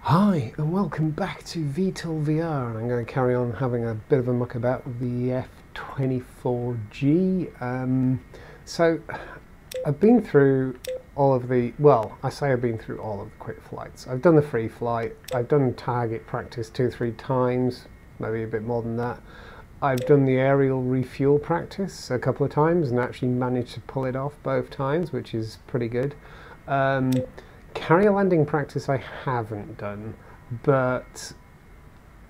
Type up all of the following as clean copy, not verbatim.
Hi and welcome back to VTOL VR, and I'm going to carry on having a bit of a muck about the EF-24G. So I've been through all of the, well, I say I've been through all of the quick flights. I've done the free flight, I've done target practice 2-3 times, maybe a bit more than that. I've done the aerial refuel practice a couple of times and actually managed to pull it off both times, which is pretty good. Carrier landing practice I haven't done, but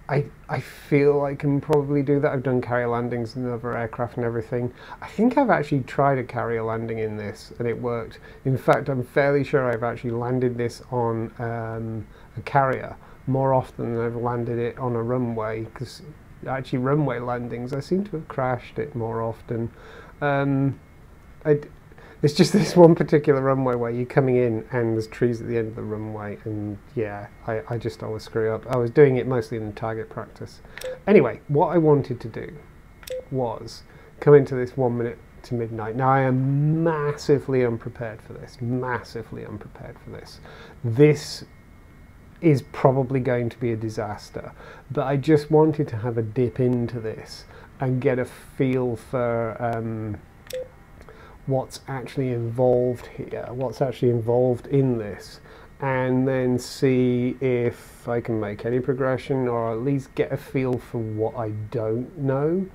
I feel I can probably do that. I've done carrier landings in other aircraft and everything. I think I've actually tried a carrier landing in this and it worked. In fact, I'm fairly sure I've actually landed this on a carrier more often than I've landed it on a runway, because actually runway landings I seem to have crashed it more often. It's just this one particular runway where you're coming in and there's trees at the end of the runway, and yeah, I just always screw up. I was doing it mostly in target practice. Anyway, what I wanted to do was come into this 1 minute to midnight. Now I am massively unprepared for this, massively unprepared for this. This is probably going to be a disaster, but I just wanted to have a dip into this and get a feel for what's actually involved here, what's actually involved in this, and then see if I can make any progression or at least get a feel for what I don't know.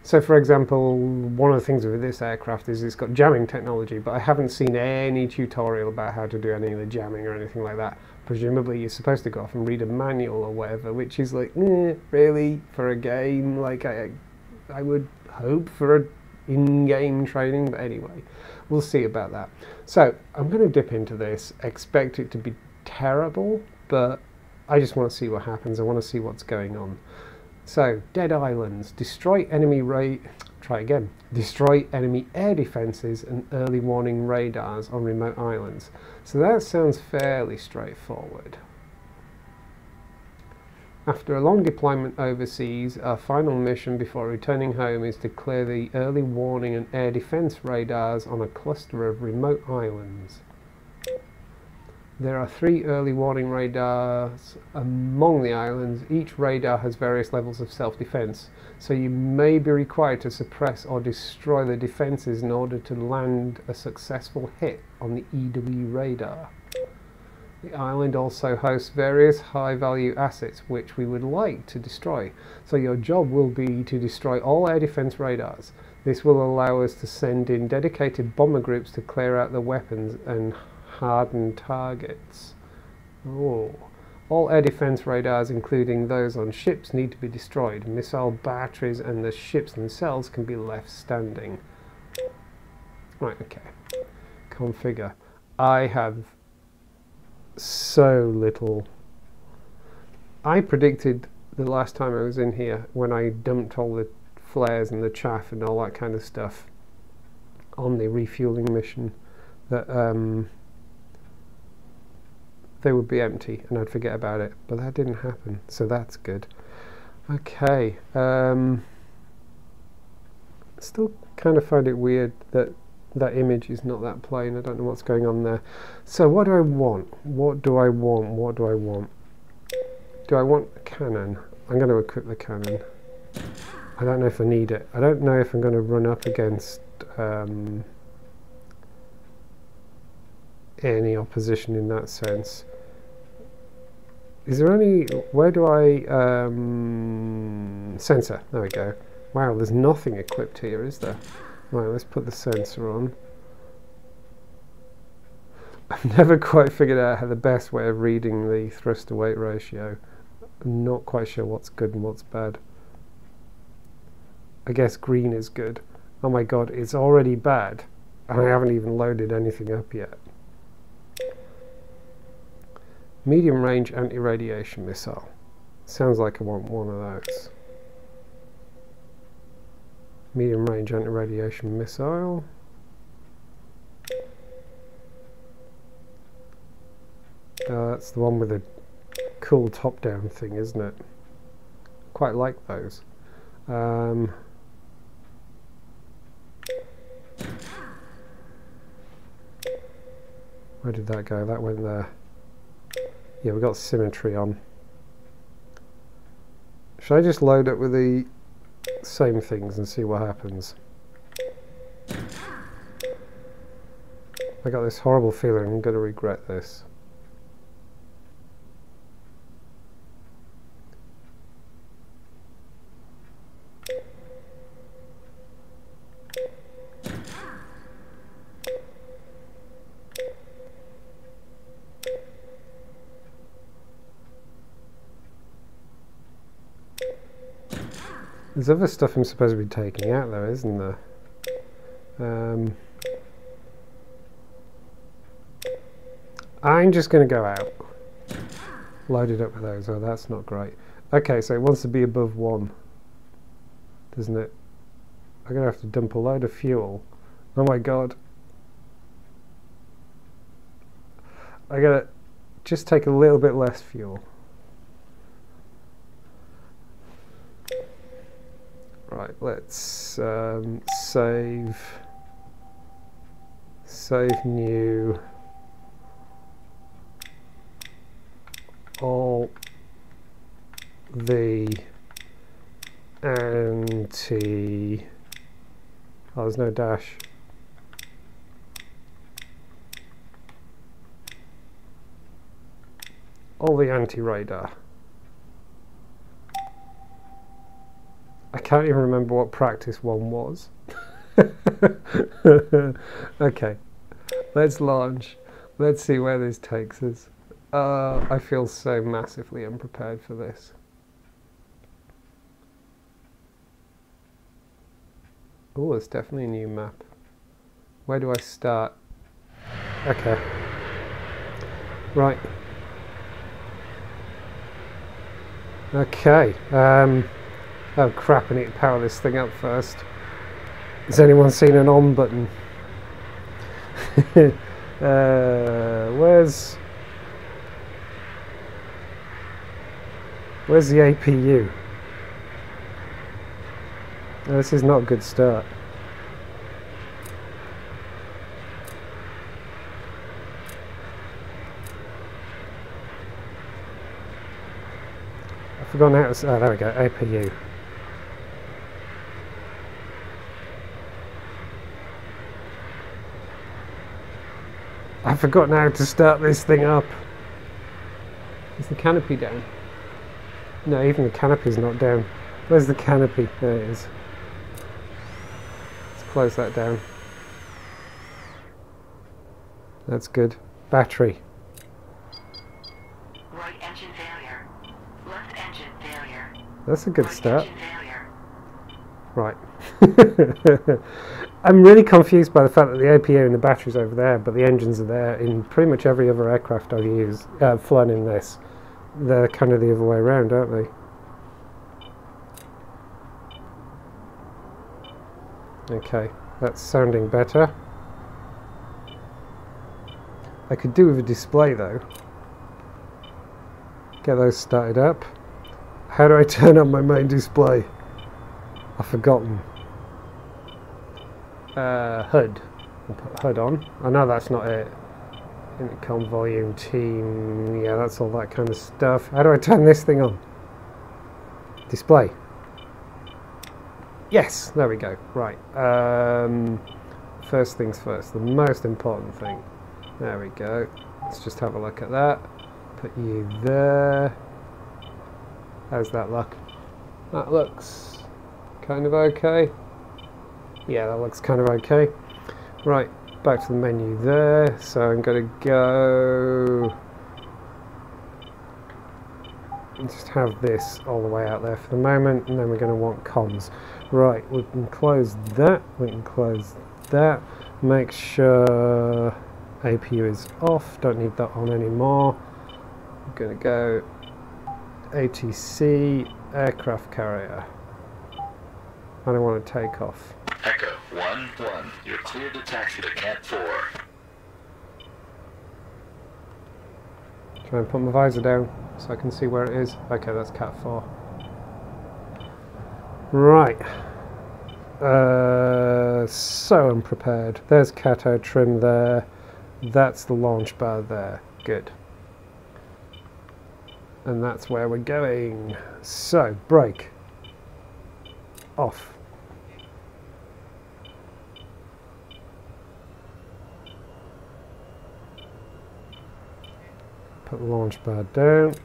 So for example, one of the things with this aircraft is it's got jamming technology, but I haven't seen any tutorial about how to do any of the jamming or anything like that. Presumably you're supposed to go off and read a manual or whatever, which is like, really, for a game? Like I would hope for a in-game training, but anyway, we'll see about that. So I'm going to dip into this, expect it to be terrible, but I just want to see what happens. I want to see what's going on. So, dead islands, destroy enemy destroy enemy air defenses and early warning radars on remote islands. So that sounds fairly straightforward. After a long deployment overseas, our final mission before returning home is to clear the early warning and air defense radars on a cluster of remote islands. There are 3 early warning radars among the islands. Each radar has various levels of self-defense, so you may be required to suppress or destroy the defenses in order to land a successful hit on the EW radar. The island also hosts various high-value assets which we would like to destroy. So your job will be to destroy all air defense radars. This will allow us to send in dedicated bomber groups to clear out the weapons and harden targets. All air defense radars, including those on ships, need to be destroyed. Missile batteries and the ships themselves can be left standing. Right, okay. Configure. I have so little. I predicted the last time I was in here, when I dumped all the flares and the chaff and all that kind of stuff on the refueling mission, that they would be empty and I'd forget about it, but that didn't happen, so that's good. Okay, still kind of find it weird that that image is not that plain. I don't know what's going on there. So what do I want? What do I want? What do I want? Do I want a cannon? I'm going to equip the cannon. I don't know if I need it. I don't know if I'm going to run up against any opposition in that sense. Is there any... where do I... sensor. There we go. Wow, there's nothing equipped here, is there? Right, let's put the sensor on. I've never quite figured out how the best way of reading the thrust to weight ratio. I'm not quite sure what's good and what's bad. I guess green is good. Oh my god, it's already bad. And I haven't even loaded anything up yet. Medium range anti-radiation missile. Sounds like I want one of those. Medium range anti-radiation missile. That's the one with the cool top-down thing, isn't it? Quite like those. Where did that go? That went there. Yeah, we've got symmetry on. Should I just load it with the same things and see what happens? I got this horrible feeling I'm going to regret this. There's other stuff I'm supposed to be taking out though, isn't there? I'm just going to go out. Load it up with those. Oh, that's not great. Okay, so it wants to be above 1, doesn't it? I'm going to have to dump a load of fuel. Oh my god. I gotta just take a little bit less fuel. Right, let's save new, all the anti, oh there's no dash. All the anti-radar. I can't even remember what practice 1 was. Okay, let's launch. Let's see where this takes us. I feel so massively unprepared for this. Oh, it's definitely a new map. Where do I start? Okay. Right. Okay. Oh crap, I need to power this thing up first. Has anyone seen an on button? Where's the APU? Oh, this is not a good start. I've forgotten how to... Oh, there we go, APU. I've forgotten how to start this thing up. Is the canopy down? No, even the canopy's not down. Where's the canopy? There it is. Let's close that down. That's good. Battery. Right engine failure. Left engine failure. That's a good Right start. engine failure. Right. I'm really confused by the fact that the APU and the batteries over there, but the engines are there in pretty much every other aircraft I've used, flown in this. They're kind of the other way around, aren't they? Okay, that's sounding better. I could do with a display though. Get those started up. How do I turn on my main display? I've forgotten. HUD. I'll put HUD on. I know that's not it. Intercom volume team. Yeah, that's all that kind of stuff. How do I turn this thing on? Display. Yes, there we go. Right. First things first. The most important thing. There we go. Let's just have a look at that. Put you there. How's that look? That looks kind of okay. Yeah, that looks kind of okay. Right, back to the menu there. So I'm going to go and just have this all the way out there for the moment, and then we're going to want comms. Right, we can close that. We can close that. Make sure APU is off. Don't need that on anymore. I'm going to go ATC aircraft carrier. I don't want to take off. Echo 1-1, you're cleared to taxi to Cat 4. Try and put my visor down so I can see where it is. Okay, that's Cat 4. Right. So unprepared. There's Cato trim there. That's the launch bar there. Good. and that's where we're going. So, brake. Off. Put the launch pad down.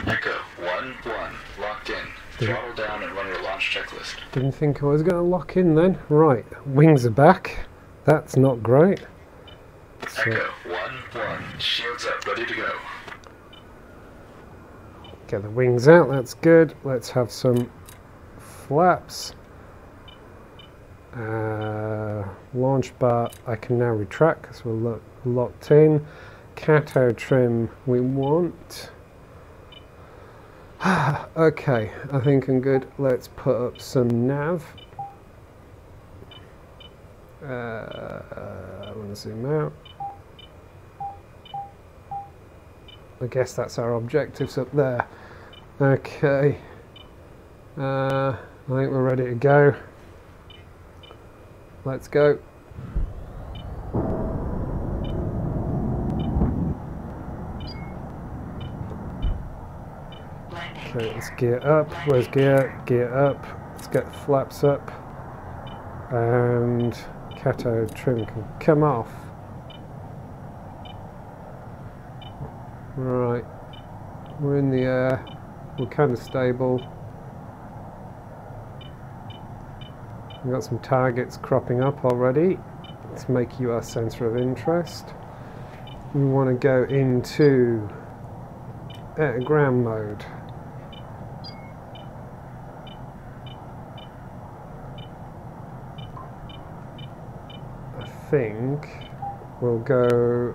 Echo 1-1, locked in. Throttle down and run your launch checklist. Didn't think I was going to lock in then. Right, wings are back. That's not great. So, Echo 1-1, shields up, ready to go. get the wings out, that's good. Let's have some flaps. Launch bar I can now retract because we're locked in. Cato trim we want. Okay, I think I'm good. Let's put up some nav. I want to zoom out. I guess that's our objectives up there. Okay. I think we're ready to go. Let's go. Okay, let's gear up. Where's gear? Gear up. Let's get the flaps up. And cathode trim can come off. Right. We're in the air. We're kind of stable. We've got some targets cropping up already. Let's make you our center of interest. We want to go into ground mode. I think we'll go,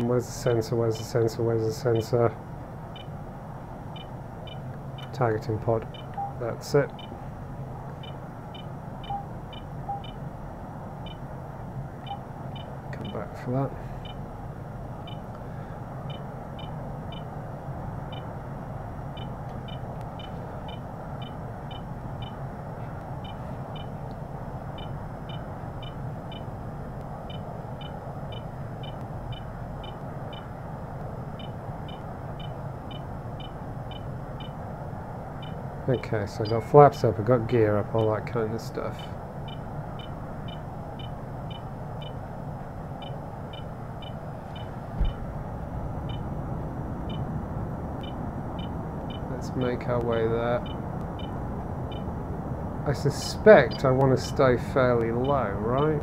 where's the sensor, where's the sensor, where's the sensor? Targeting pod, that's it. Come back for that. Okay, so I've got flaps up, I've got gear up, all that kind of stuff. Let's make our way there. I suspect I want to stay fairly low, right?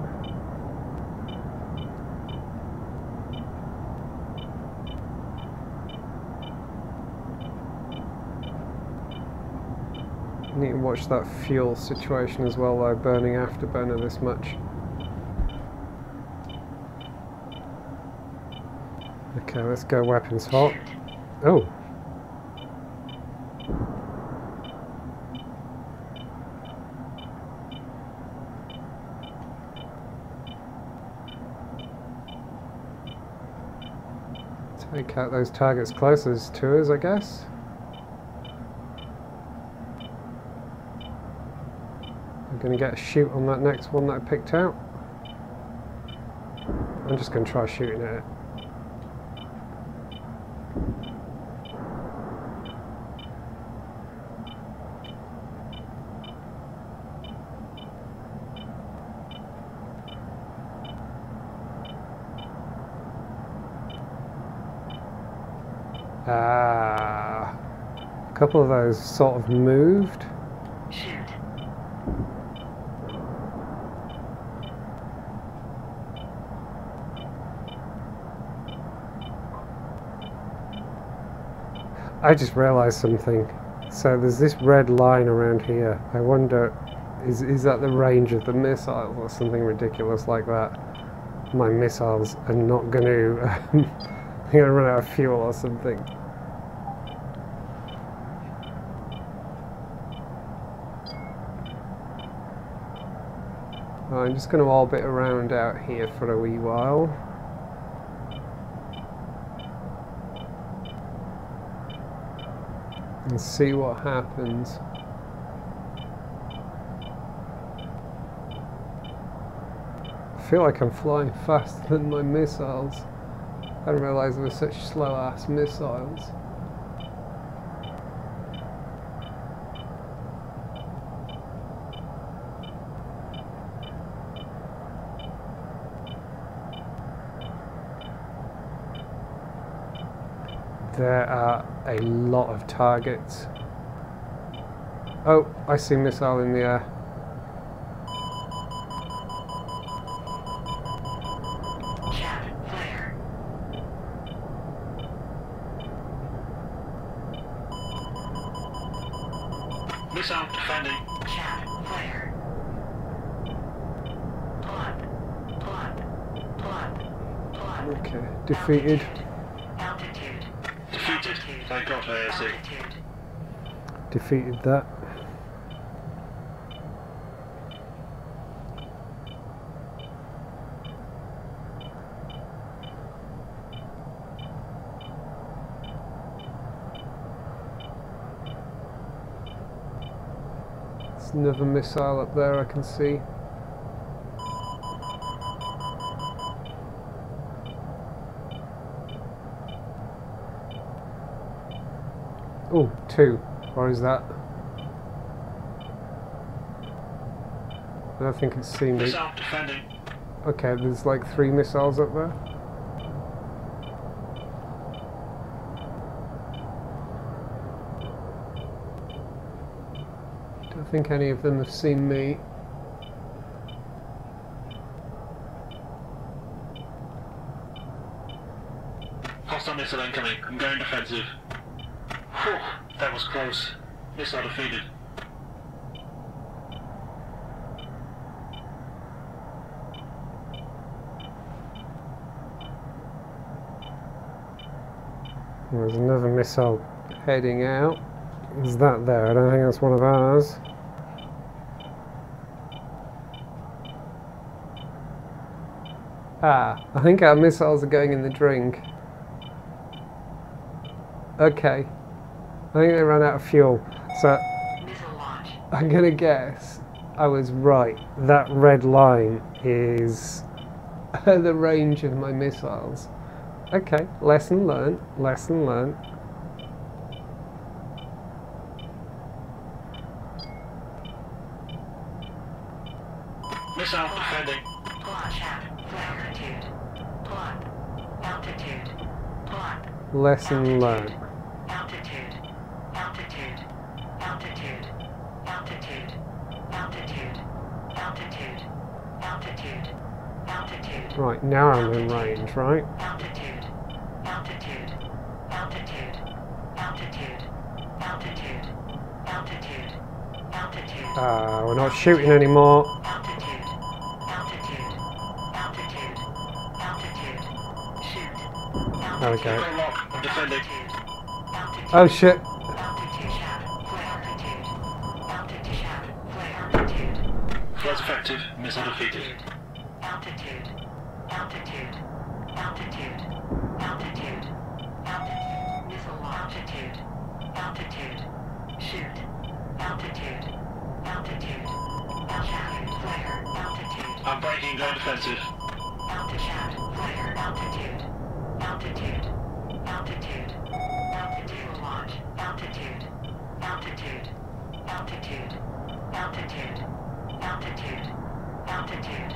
Need to watch that fuel situation as well, though, burning afterburner this much. Okay, let's go weapons hot. Oh! Take out those targets closest to us, I guess. Going to get a shoot on that next one that I picked out. I'm just going to try shooting at it. A couple of those sort of moved. Shoot. I just realised something. So there's this red line around here. I wonder, is that the range of the missile or something ridiculous like that? My missiles are not going to, they're going to run out of fuel or something. I'm just going to orbit around out here for a wee while. And see what happens. I feel like I'm flying faster than my missiles. I didn't realise they were such slow-ass missiles. There are a lot of targets. Oh, I see a missile in the air. Missile defending. Chat flare. Plot. Okay, defeated. Altitude. Defeated. Thank God for ASC. Altitude. Defeated that. There's another missile up there I can see. Oh, two. Or is that? I don't think it's seen me. Missile defending. Okay, there's like 3 missiles up there. Don't think any of them have seen me. Hostile missile incoming. I'm going defensive. Whew, that was close. Missile defeated. There's another missile heading out. Is that there? I don't think that's one of ours. Ah, I think our missiles are going in the drink. Okay. I think they ran out of fuel. So Missile launch. I'm gonna guess I was right. That red line is the range of my missiles. Okay, lesson learned, lesson learned. Missile defending. Plot. Chat flare. Altitude. Plot. Altitude. Plot. Lesson learned. Altitude. Altitude. Altitude. Altitude. Altitude. Altitude. Altitude. Altitude. Right, now I'm in range, right? Altitude. Altitude. Altitude. Altitude. Altitude. Altitude. Altitude. We're not shooting anymore. Altitude. Altitude. Altitude. Altitude. Shoot. There we go. Go lock. I'm defending. Altitude. Oh shit. Altitude. Chat. Flare. Altitude. Altitude. Chat. Flare. Altitude. Flare effective. Missile defeated. Altitude. Altitude. Altitude. Altitude. Altitude. Missile launch. Altitude. Altitude. Shoot. Altitude. Altitude. Altitude. Flare. Altitude. I'm breaking. Going defensive. Altitude. Flare. Altitude. Altitude. Altitude. Altitude. Launch. Altitude. Altitude. Altitude. Altitude. Altitude. Altitude.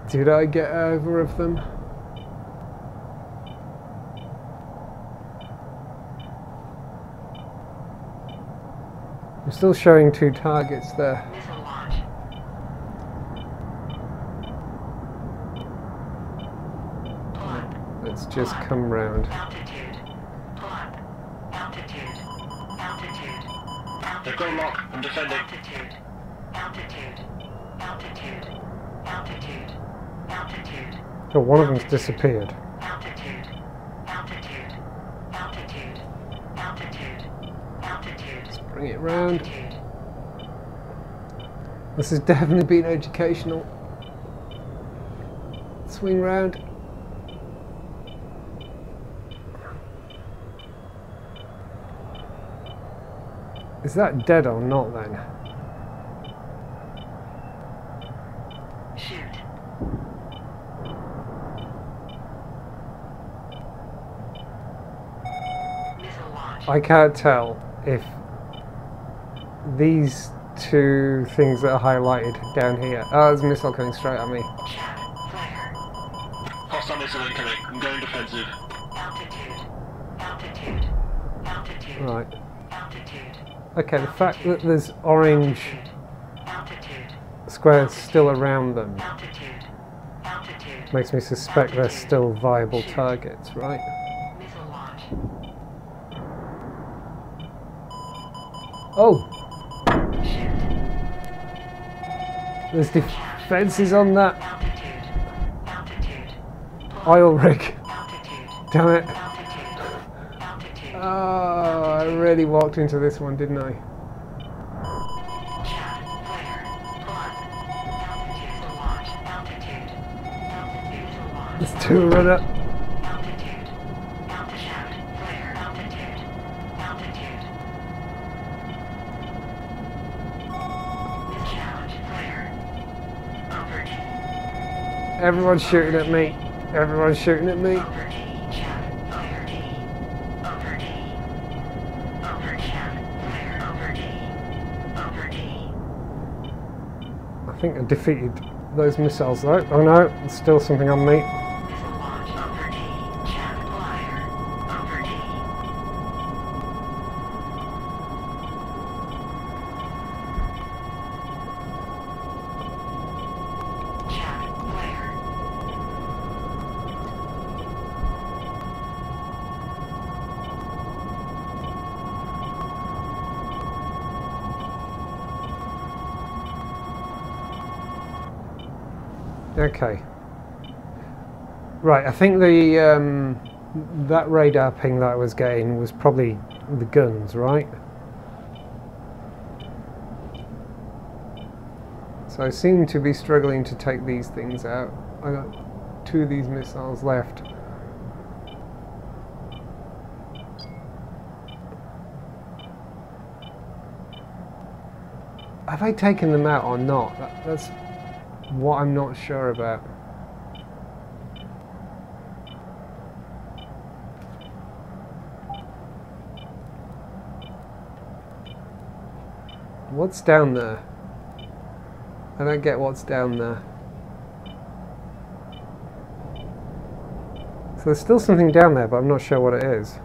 Did I get over of them? I'm still showing 2 targets there. Missile launch. Plot. Let's just come round. Altitude. Plot. Altitude. Altitude. They've got lock. I'm defending. Altitude. Altitude. Altitude. Altitude. Altitude. Oh, one of them's disappeared. Altitude. Altitude. Altitude. Altitude. Altitude. Bring bring it round. Altitude. This has definitely been educational. Swing round. Is that dead or not then? Shoot. Missile launch. I can't tell if these two things that are highlighted down here. Oh, there's a missile coming straight at me. Chat. Flare. Hostile missile incoming. I'm going defensive. Altitude. Altitude. Altitude. Right. Altitude. Okay, the fact that there's orange Altitude. squares still around them Altitude. Altitude. makes me suspect they're still viable targets, right? Missile launch. Oh! Shoot. There's defences on that Altitude. Altitude. oil rig. Altitude. Damn it. Altitude. Altitude. Oh, I really walked into this one, didn't I? Chat. Flare. Plug. Altitude. Missile launch. Altitude. Altitude. Missile launch. There's two run up. Altitude. Altitude. Flare. Altitude. Altitude. Missile challenge. Flare. Over T. Everyone's shooting at me. Everyone's shooting at me. Over T. Chat. Flare T. Over T. Over chat. Flare. Over T. Over T. I think I defeated those missiles though. Oh no, there's still something on me. Missile launch. Over T. Chat. Flyer. Over T. Chat. Flare. Okay. Right, I think the that radar ping that I was getting was probably the guns, right? So I seem to be struggling to take these things out. I got two of these missiles left. Have I taken them out or not? That's what I'm not sure about. What's down there? I don't get what's down there. So there's still something down there, but I'm not sure what it is.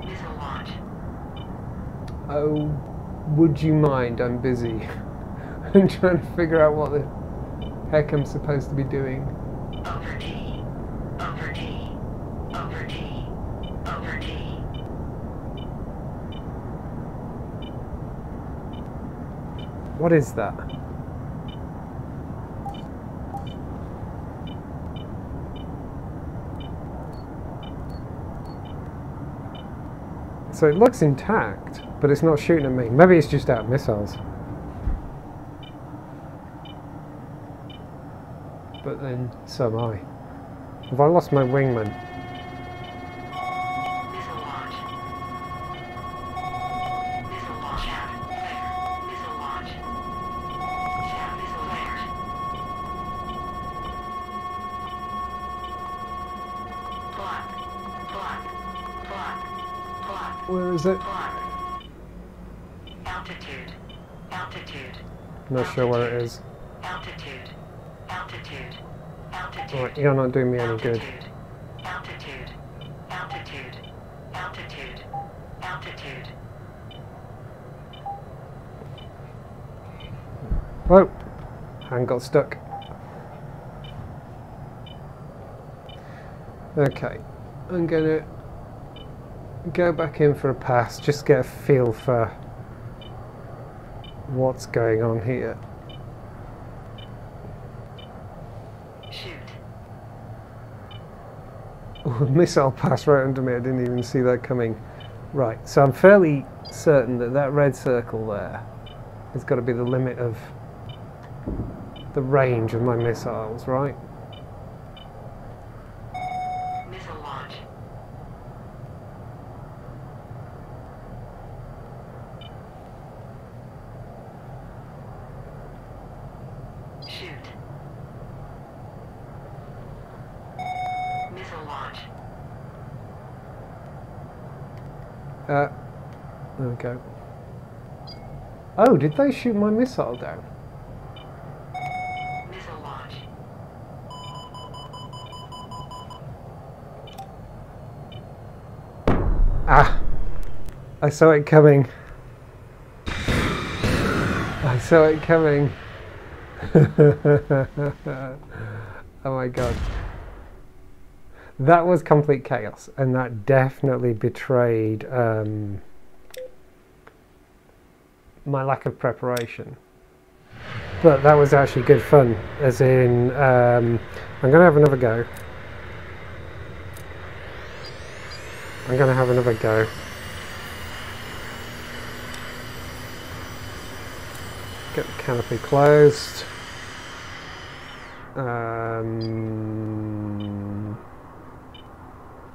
Missile launch. Oh, would you mind? I'm busy. I'm trying to figure out what the heck I'm supposed to be doing. Over T. Over T. Over T. Over T. What is that? So it looks intact, but it's not shooting at me. Maybe it's just out of missiles. But then, so am I. Have I lost my wingman? Missile launch. Missile launch. Chat. Flare. Missile launch. Chat. Missile flare. Plug. Plug. Plug. Plug. Where is it? Plug. Altitude. Altitude. Not sure where it is. Altitude. Altitude. Altitude. Right, you're not doing me any good. Altitude. Altitude. Altitude. Altitude. Whoa! Hand got stuck. Okay, I'm gonna go back in for a pass, just get a feel for what's going on here. Shoot. a missile passed right under me. I didn't even see that coming. Right, so I'm fairly certain that that red circle there has got to be the limit of the range of my missiles, right? Missile launch. Shoot. Missile launch. There we go. Oh, did they shoot my missile down? Missile launch. Ah! I saw it coming. I saw it coming. Oh my god. That was complete chaos, and that definitely betrayed my lack of preparation. But that was actually good fun, as in, I'm going to have another go. I'm going to have another go. Get the canopy closed.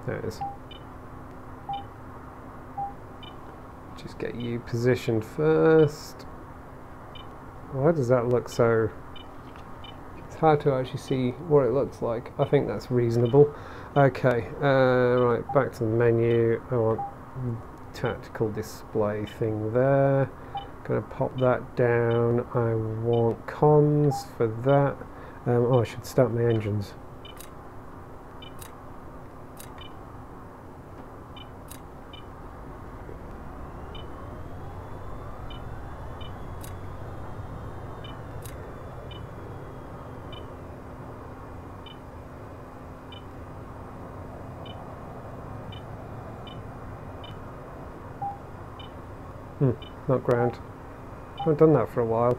There it is. Just get you positioned first. Why does that look so... It's hard to actually see what it looks like. I think that's reasonable. Okay, right, back to the menu. I want tactical display thing there. Gonna pop that down. I want cons for that. Oh, I should start my engines. Not ground. I haven't done that for a while.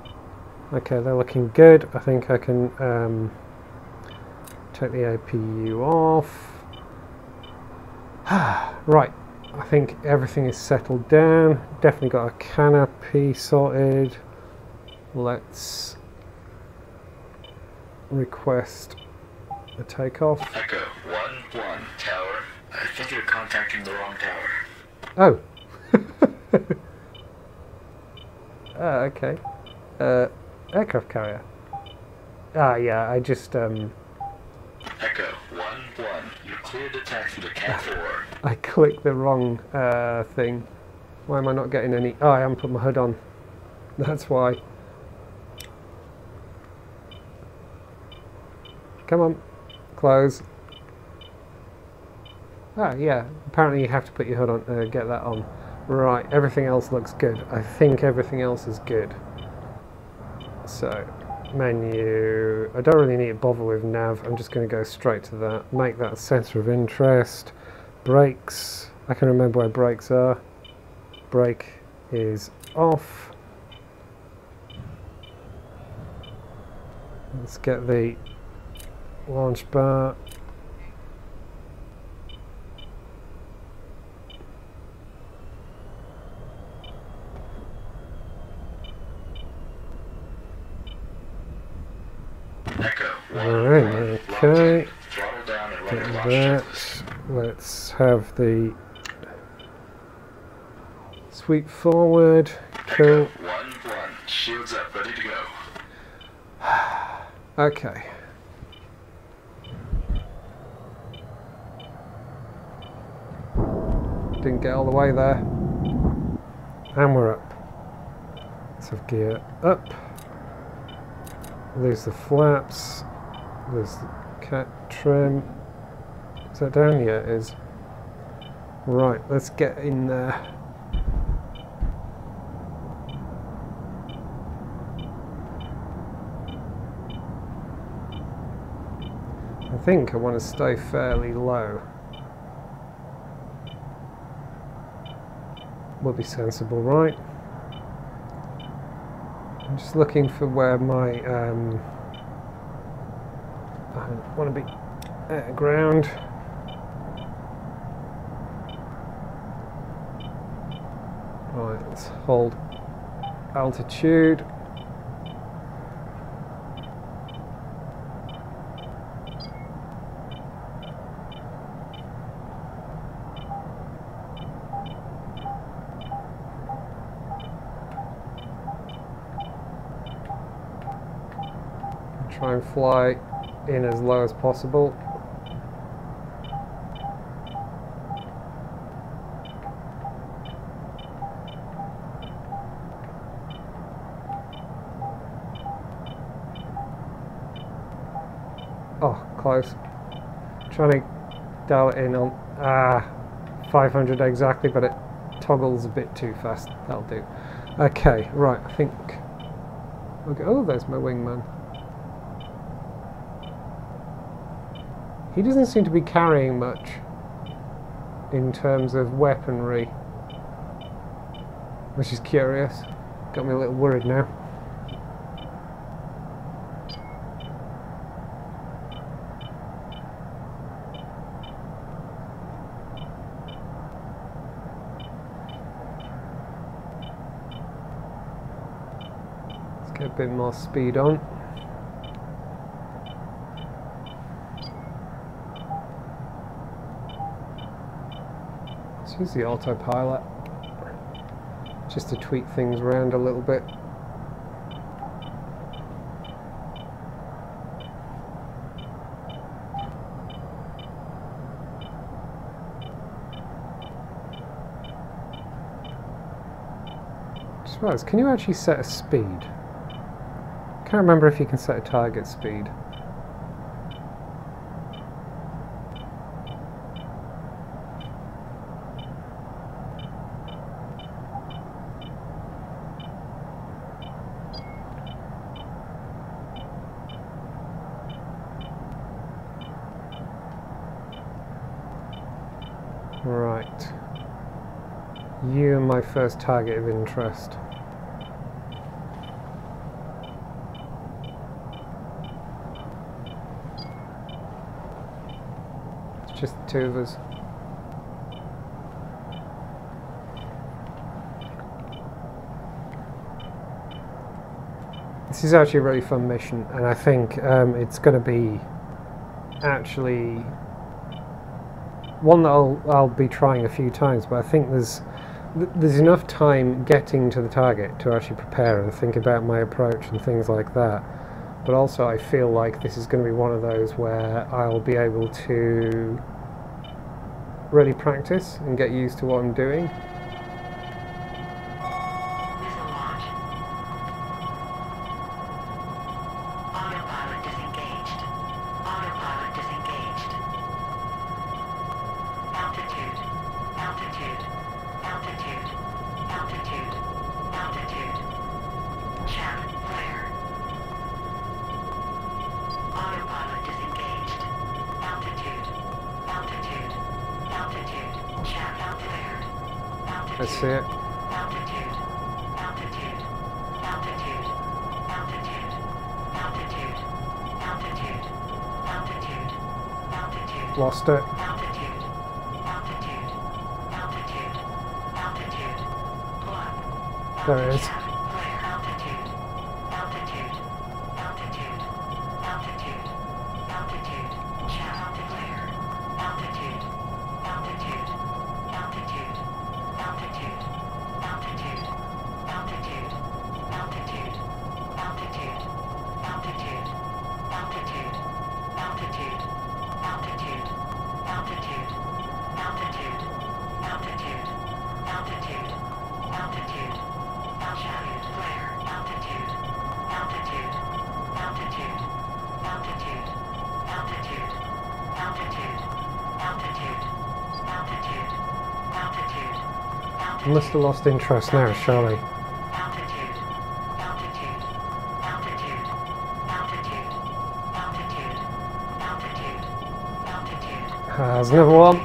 Okay, they're looking good. I think I can take the APU off. Right, I think everything is settled down. Definitely got a canopy sorted. Let's request a takeoff. Echo 1-1 tower. I think you're contacting the wrong tower. Oh. Okay. Aircraft carrier. Yeah, I just Echo 1-1. You're cleared to taxi to Cat 4. I clicked the wrong thing. Why am I not getting any? Oh, I haven't put my hood on. That's why. Come on, close. Yeah. Apparently you have to put your hood on. Get that on. Right. Everything else looks good. I think everything else is good. So, menu. I don't really need to bother with nav. I'm just going to go straight to that. Make that center of interest. Brakes. I can remember where brakes are. Brake is off. Let's get the launch bar. Alright, okay. Get that. Let's have the sweep forward. Cool. 1-1. Shields up, ready to go. Okay. Didn't get all the way there. And we're up. Let's have gear up. There's the flaps. There's the cat trim. Is that down? Yeah, it is. Right, let's get in there. I think I want to stay fairly low. Would be sensible, right? I'm just looking for where my I want to be at ground. Right, let's hold altitude. Try and fly in as low as possible. Oh, close. Trying to dial it in on 500 exactly, but it toggles a bit too fast. That'll do. Okay, right, I think. Okay, oh, there's my wingman. He doesn't seem to be carrying much in terms of weaponry, which is curious. Got me a little worried now. Let's get a bit more speed on. Use the autopilot just to tweak things around a little bit. Just realised, can you actually set a speed? Can't remember if you can set a target speed. Right, you are my first target of interest. It's just the two of us. This is actually a really fun mission, and I think it's going to be actually one that I'll be trying a few times, but I think there's enough time getting to the target to actually prepare and think about my approach and things like that. But also I feel like this is going to be one of those where I'll be able to really practice and get used to what I'm doing. Let's see it. Lost it. There it is. I must have lost interest now, surely. There's another one.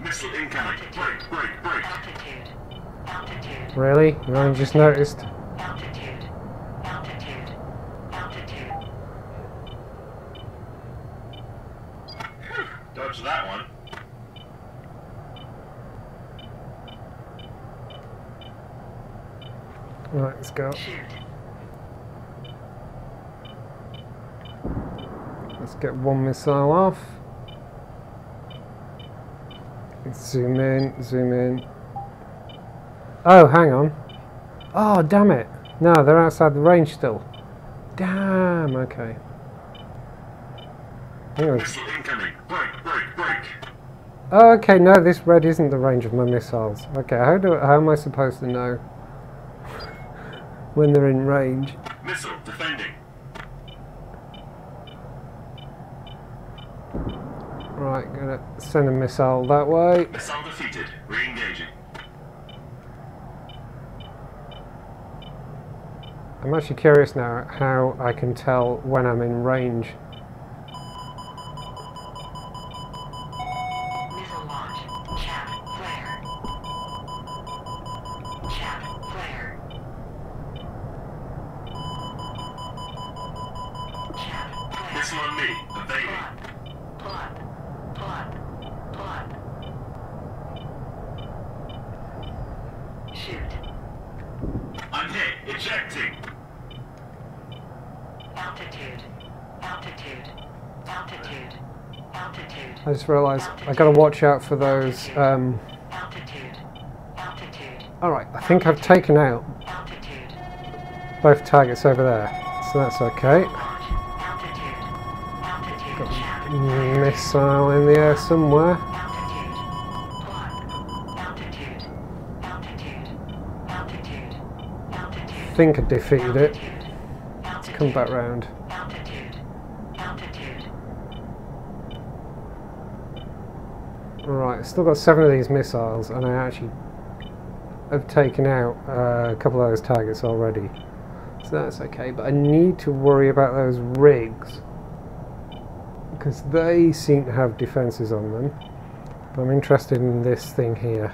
Missile incoming. Brake, brake, brake. Altitude. Really? You only just noticed? Altitude. Altitude. Altitude. Dodge that one. Right, let's go. Shoot. Let's get one missile off. Zoom in, zoom in. Oh, hang on. Oh, damn it. No, they're outside the range still. Damn, okay. Hang on. Missile incoming. Break, break, break. Oh, okay, no, this red isn't the range of my missiles. Okay, how am I supposed to know when they're in range? Missile defending. Right, gonna send a missile that way. Missile defeated. Re-engaging. I'm actually curious now how I can tell when I'm in range. Missile launch. Chaff flare. Chaff flare. Chaff flare. Missile on me. Evading. Pull up. Pull up. Pull up. Shoot. I'm hit. Ejecting. Altitude. Altitude. Altitude. Altitude. I just realised I gotta watch out for those. Altitude. Altitude. Alright, I think I've taken out Altitude. both targets over there, so that's okay. Launch. Altitude. Altitude. Chaff. Missile in the air somewhere. Altitude. Pull up. Altitude. Altitude. Altitude. Altitude. I think I defeated it. Altitude. Let's come back round. Altitude. Altitude. Right, I've still got 7 of these missiles, and I actually have taken out a couple of those targets already. So that's okay, but I need to worry about those rigs, because they seem to have defences on them. But I'm interested in this thing here.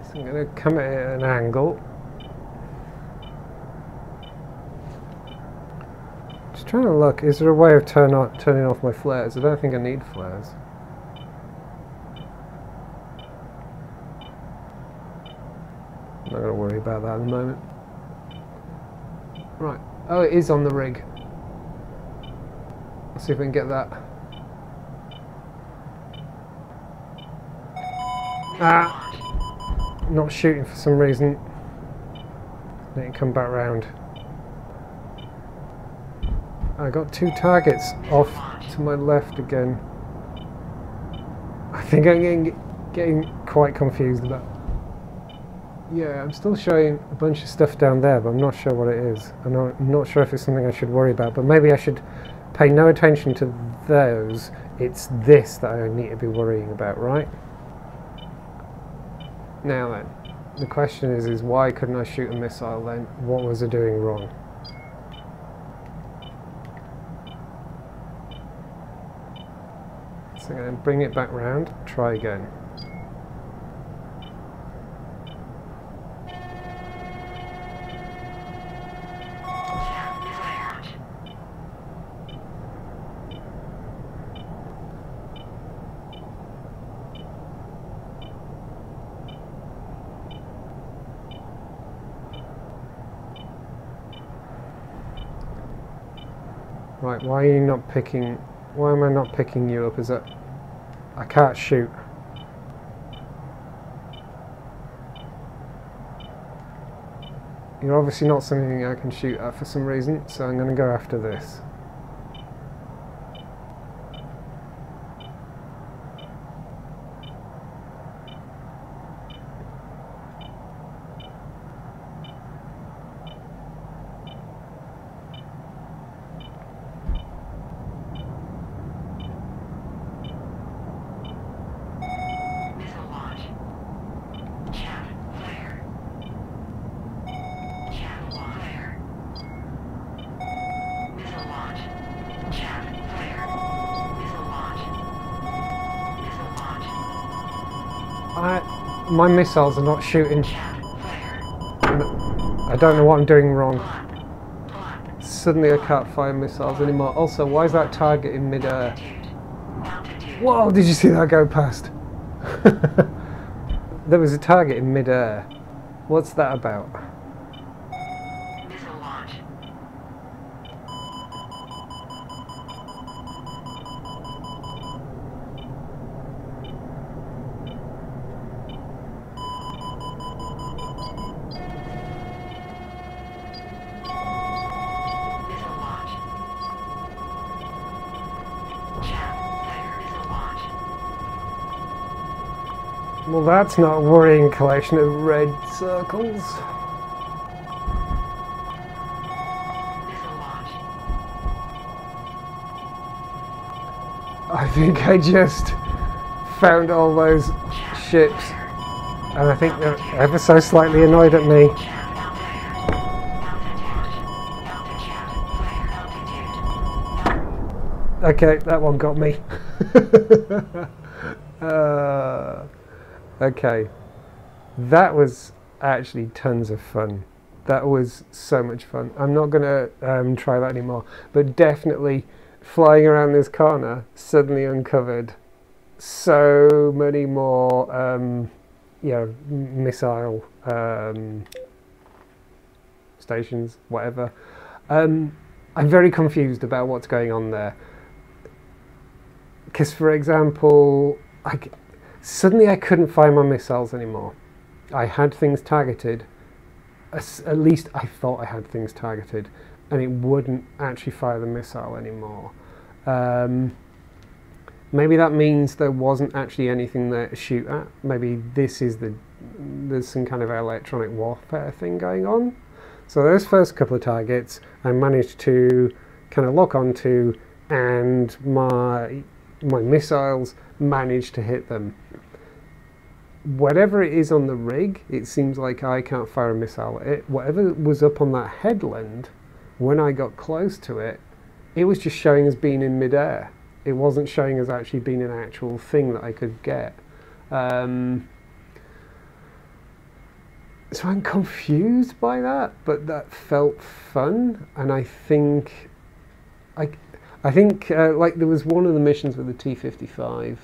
So I'm going to come at it at an angle. Just trying to look, is there a way of turning off my flares? I don't think I need flares. I'm not going to worry about that at the moment. Right, oh, it is on the rig. Let's see if we can get that. Ah! Not shooting for some reason. Let it come back round. I got 2 targets off to my left again. I think I'm getting quite confused about. Yeah, I'm still showing a bunch of stuff down there, but I'm not sure what it is. I'm not sure if it's something I should worry about, but maybe I should pay no attention to those. It's this that I need to be worrying about, right? Now then, the question is why couldn't I shoot a missile then? What was I doing wrong? So I'm going to bring it back round, try again. Right, why are you not picking... Why am I not picking you up? Is that... I can't shoot. You're obviously not something I can shoot at for some reason, so I'm going to go after this. My missiles are not shooting. I don't know what I'm doing wrong. Suddenly I can't fire missiles anymore. Also, why is that target in mid-air? Whoa, did you see that go past? There was a target in mid-air. What's that about? Missile launch. Missile launch. Chaff, fire, missile launch. Well, that's not a worrying collection of red circles. Missile launch. I think I just found all those ships, and I think they're ever so slightly annoyed at me. Chaff, fire. Alpha chaff, fire, altitude. Okay, that one got me. Okay, that was actually tons of fun. That was so much fun. I'm not going to try that anymore, but definitely flying around this corner suddenly uncovered so many more missile stations, whatever. I'm very confused about what's going on there. Because, for example, suddenly I couldn't fire my missiles anymore. I had things targeted. At least I thought I had things targeted, and it wouldn't actually fire the missile anymore. Maybe that means there wasn't actually anything there to shoot at. Maybe this is there's some kind of electronic warfare thing going on. So those first couple of targets I managed to kind of lock onto, and my missiles managed to hit them. Whatever it is on the rig, it seems like I can't fire a missile at it. Whatever was up on that headland, when I got close to it, it was just showing as being in midair. It wasn't showing as actually being an actual thing that I could get. So I'm confused by that, but that felt fun, and I think like there was one of the missions with the T-55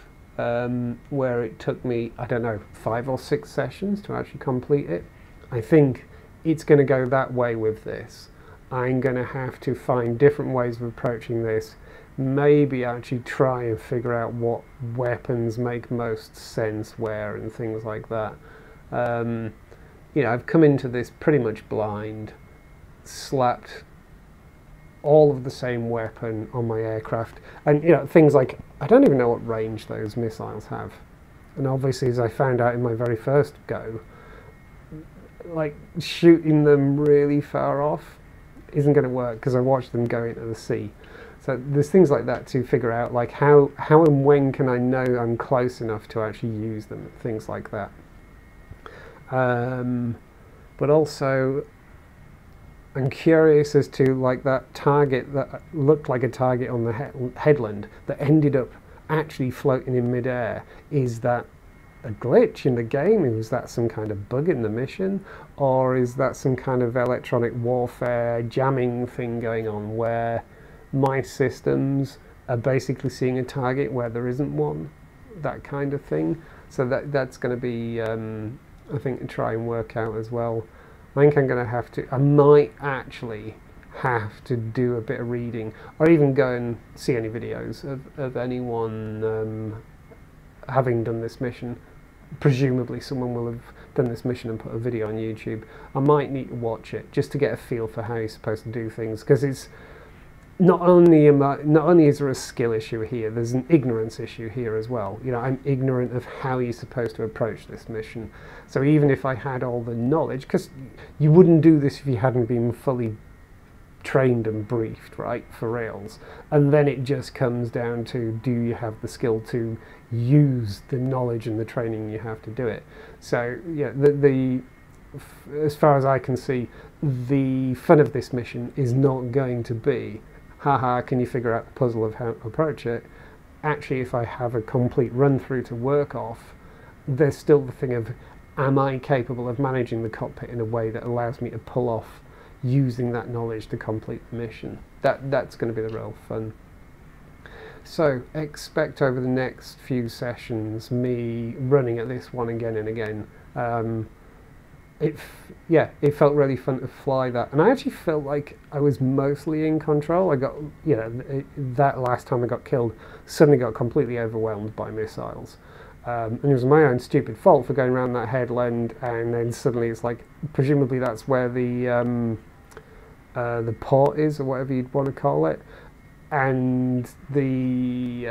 where it took me, I don't know, 5 or 6 sessions to actually complete it. I think it's going to go that way with this. I'm going to have to find different ways of approaching this, maybe actually try and figure out what weapons make most sense where and things like that. You know, I've come into this pretty much blind, slapped all of the same weapon on my aircraft, and you know, things like, I don't even know what range those missiles have, and obviously, as I found out in my very first go, like shooting them really far off isn't going to work, because I watched them go into the sea. So there's things like that to figure out, like how and when can I know I'm close enough to actually use them, things like that. But also, I'm curious as to like that target that looked like a target on the headland that ended up actually floating in midair. Is that a glitch in the game? Is that some kind of bug in the mission? Or is that some kind of electronic warfare jamming thing going on where my systems are basically seeing a target where there isn't one? That kind of thing. So that's going to be, I think, to try and work out as well. I think I'm going to have to, I might actually have to do a bit of reading, or even go and see any videos of anyone having done this mission. Presumably someone will have done this mission and put a video on YouTube. I might need to watch it just to get a feel for how you're supposed to do things, because it's not only is there a skill issue here, there's an ignorance issue here as well. You know, I'm ignorant of how you're supposed to approach this mission. So even if I had all the knowledge, because you wouldn't do this if you hadn't been fully trained and briefed, right, for rails. And then it just comes down to, do you have the skill to use the knowledge and the training you have to do it? So yeah, as far as I can see, the fun of this mission is not going to be, haha, can you figure out the puzzle of how to approach it? Actually, if I have a complete run through to work off, there's still the thing of, am I capable of managing the cockpit in a way that allows me to pull off using that knowledge to complete the mission? That's going to be the real fun. So expect over the next few sessions me running at this one again and again. It felt really fun to fly that, and I actually felt like I was mostly in control. I got, that last time I got killed, suddenly got completely overwhelmed by missiles. And it was my own stupid fault for going around that headland, and then suddenly it's like, presumably that's where the port is, or whatever you'd want to call it, and we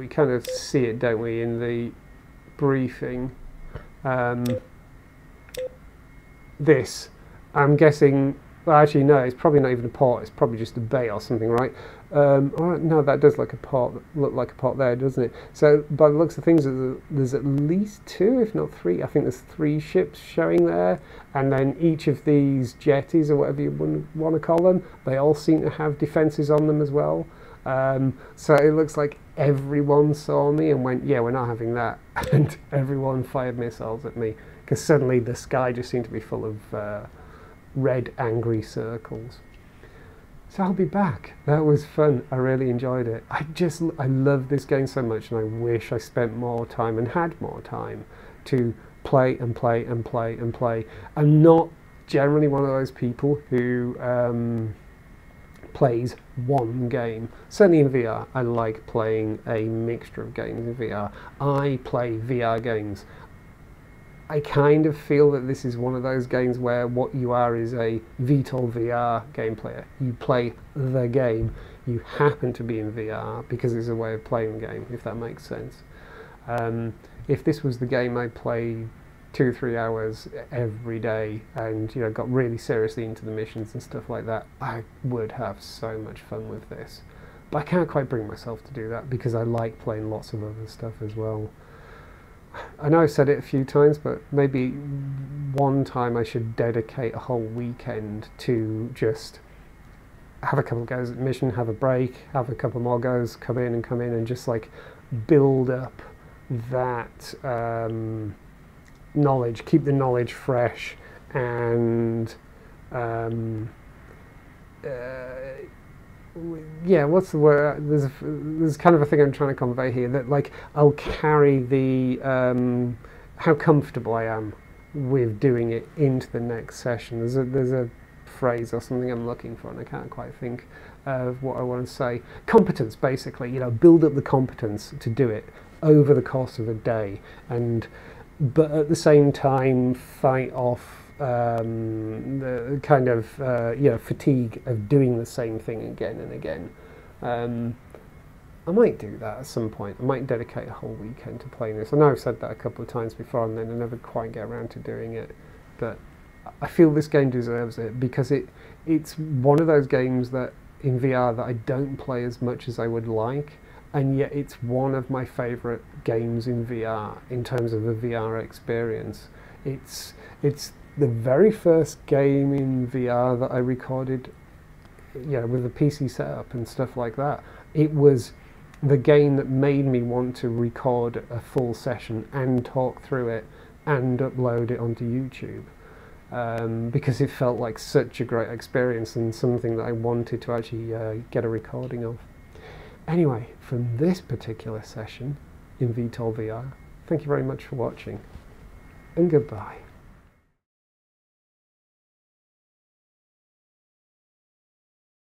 kind of see it, don't we, in the briefing. This, I'm guessing, well, actually no, it's probably not even a port, it's probably just a bay or something, right? No, that does look like a port there, doesn't it? So by the looks of things, there's at least 2, if not 3. I think there's 3 ships showing there, and then each of these jetties, or whatever you want to call them, they all seem to have defences on them as well. So it looks like everyone saw me and went, yeah, we're not having that, and everyone fired missiles at me, because suddenly the sky just seemed to be full of red angry circles. So I'll be back. That was fun. I really enjoyed it. I love this game so much, and I wish I spent more time and had more time to play and play and play and play. I'm not generally one of those people who plays one game. Certainly in VR, I like playing a mixture of games in VR. I play VR games. I kind of feel that this is one of those games where what you are is a VTOL VR game player. You play the game. You happen to be in VR because it's a way of playing the game, if that makes sense. If this was the game I played 2-3 hours every day and got really seriously into the missions and stuff like that, I would have so much fun with this. But I can't quite bring myself to do that because I like playing lots of other stuff as well. I know I've said it a few times, but maybe one time I should dedicate a whole weekend to just have a couple of goes at the mission, have a break, have a couple more goes, come in and just like build up that knowledge, keep the knowledge fresh, and yeah, what's the word? There's kind of a thing I'm trying to convey here, that like I'll carry the how comfortable I am with doing it into the next session. There's a phrase or something I'm looking for, and I can't quite think of what I want to say. Competence, basically. Build up the competence to do it over the course of a day, but at the same time fight off the kind of fatigue of doing the same thing again and again. I might do that at some point. I might dedicate a whole weekend to playing this. I know I've said that a couple of times before, and then I never quite get around to doing it, but I feel this game deserves it because it's one of those games that in VR that I don't play as much as I would like, and yet it's one of my favourite games in VR in terms of a VR experience. It's the very first game in VR that I recorded, with a PC setup and stuff like that. It was the game that made me want to record a full session and talk through it and upload it onto YouTube, because it felt like such a great experience and something that I wanted to actually get a recording of. Anyway, from this particular session in VTOL VR, thank you very much for watching, and goodbye.